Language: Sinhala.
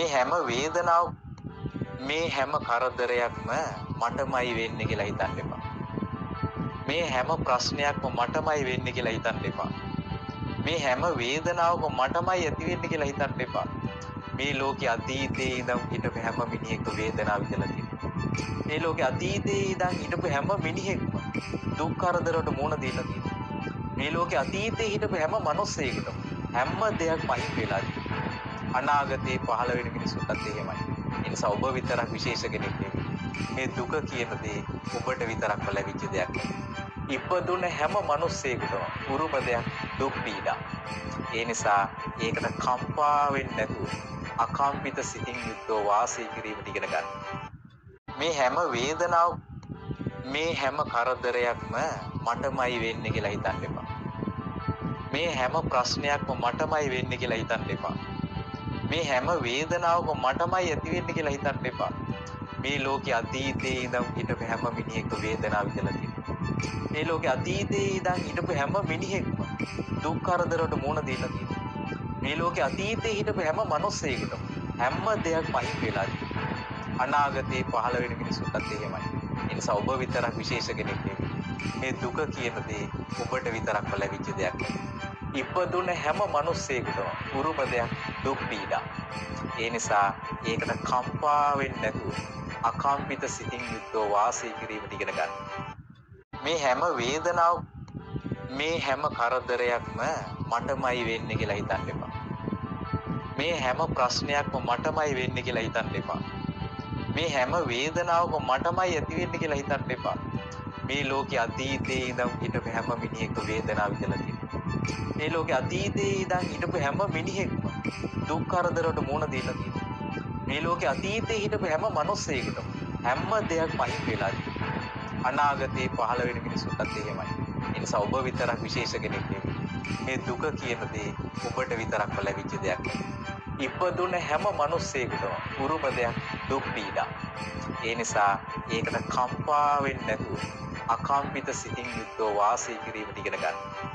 මේ හැම වේදනාව මේ හැම කරදරයක්ම මටමයි වෙන්නේ කියලා හිතන්න එපා. මේ හැම ප්‍රශ්නයක්ම මටමයි වෙන්නේ කියලා හිතන්න එපා. මේ හැම වේදනාවකම මටමයි ඇති වෙන්නේ කියලා හිතන්න එපා. මේ ලෝකේ අතීතයේ ඉඳන් හිටපු හැම මිනිහෙක්ම වේදනාව විඳලා තියෙනවා. මේ ලෝකේ අතීතයේ ඉඳන් හිටපු හැම මිනිහෙක්ම දුක් කරදරවලට මුහුණ දීලා තියෙනවා. මේ ලෝකේ අතීතයේ හිටපු හැම මිනිස්සෙකුටම හැම දෙයක්ම අහිමි වෙලා තියෙනවා. අනාගතේ පහළ වෙන මිනිස්සුන්ටත් එහෙමයි. ඒ නිසා ඔබ විතරක් විශේෂ කෙනෙක් නෙවෙයි. මේ දුක කියන දේ ඔබට විතරක්ම ලැබිච්ච දෙයක් නෙවෙයි. ඉපදුන හැම මිනිස්සෙකුටම උරුම දෙයක් දුක් පීඩා. ඒ නිසා ඒකට කම්පා වෙන්නේ නැතුව අකම්පිත සිතින් යුක්තව වාසය කිරීමට ඉගෙන ගන්න. මේ හැම වේදනාව මේ හැම කරදරයක්ම මටමයි වෙන්නේ කියලා හිතන්න එපා. මේ හැම ප්‍රශ්නයක්ම මටමයි වෙන්නේ කියලා හිතන්න එපා. මේ හැම වේදනාවකම මටමයි ඇති වෙන්නේ කියලා හිතන්න එපා. මේ ලෝකේ අතීතයේ ඉඳන් හිටපු හැම මිනිහෙක්ම වේදනාව විඳලා තියෙනවා. මේ ලෝකේ අතීතයේ ඉඳන් හිටපු හැම මිනිහෙක්ම දුක් කරදරවලට මුහුණ දීලා තියෙනවා. මේ ලෝකේ අතීතයේ හිටපු හැම මිනිස්සෙකුටම හැම දෙයක්ම අහිමි වෙලා තියෙනවා. අනාගතේ පහළ වෙන මිනිස්සුන්ටත් එහෙමයි. ඒ නිසා ඔබ විතරක් විශේෂ කෙනෙක් නෙවෙයි. මේ දුක කියන දේ ඔබට විතරක්ම ලැබිච්ච දෙයක් නෙවෙයි. ඉපදුන හැම මිනිස්සෙකුටම උරුම දෙයක් දුක් පීඩා. ඒ නිසා ඒකට කම්පා වෙන්නේ නැතුව අකම්පිත සිතින් යුක්තව වාසය කිරීමට ඉගෙන ගන්න. මේ හැම වේදනාව මේ හැම කරදරයක්ම මටමයි වෙන්නේ කියලා හිතන්න එපා. මේ හැම ප්‍රශ්නයක්ම මටමයි වෙන්නේ කියලා හිතන්න එපා. මේ හැම වේදනාවකම මටමයි ඇති වෙන්නේ කියලා හිතන්න එපා. මේ ලෝකේ අතීතයේ ඉඳන් හිටපු හැම මිනිහෙක්ම වේදනාව විඳලා තියෙනවා. මේ ලෝකේ අතීතයේ ඉඳන් හිටපු හැම මිනිහෙක්ම දුක් කරදරවලට මුහුණ දීලා තියෙනවා. මේ ලෝකේ අතීතයේ හිටපු හැම මිනිස්සෙකුටම හැම දෙයක්ම අහිමි වෙලා තියෙනවා. අනාගතේ පහළ වෙන මිනිස්සුන්ටත් එහෙමයි. ඒ නිසා ඔබ විතරක් විශේෂ කෙනෙක් නෙවෙයි. මේ දුක කියන දේ ඔබට විතරක්ම ලැබිච්ච දෙයක් නෙවෙයි. ඉපදුන හැම මිනිස්සෙකුටම උරුම දෙයක් දුක් පීඩා. ඒ නිසා ඒකට කම්පා වෙන්නේ නැතුව අකම්පිත සිතින් යුක්තව වාසය කිරීමට ඉගෙන ගන්න.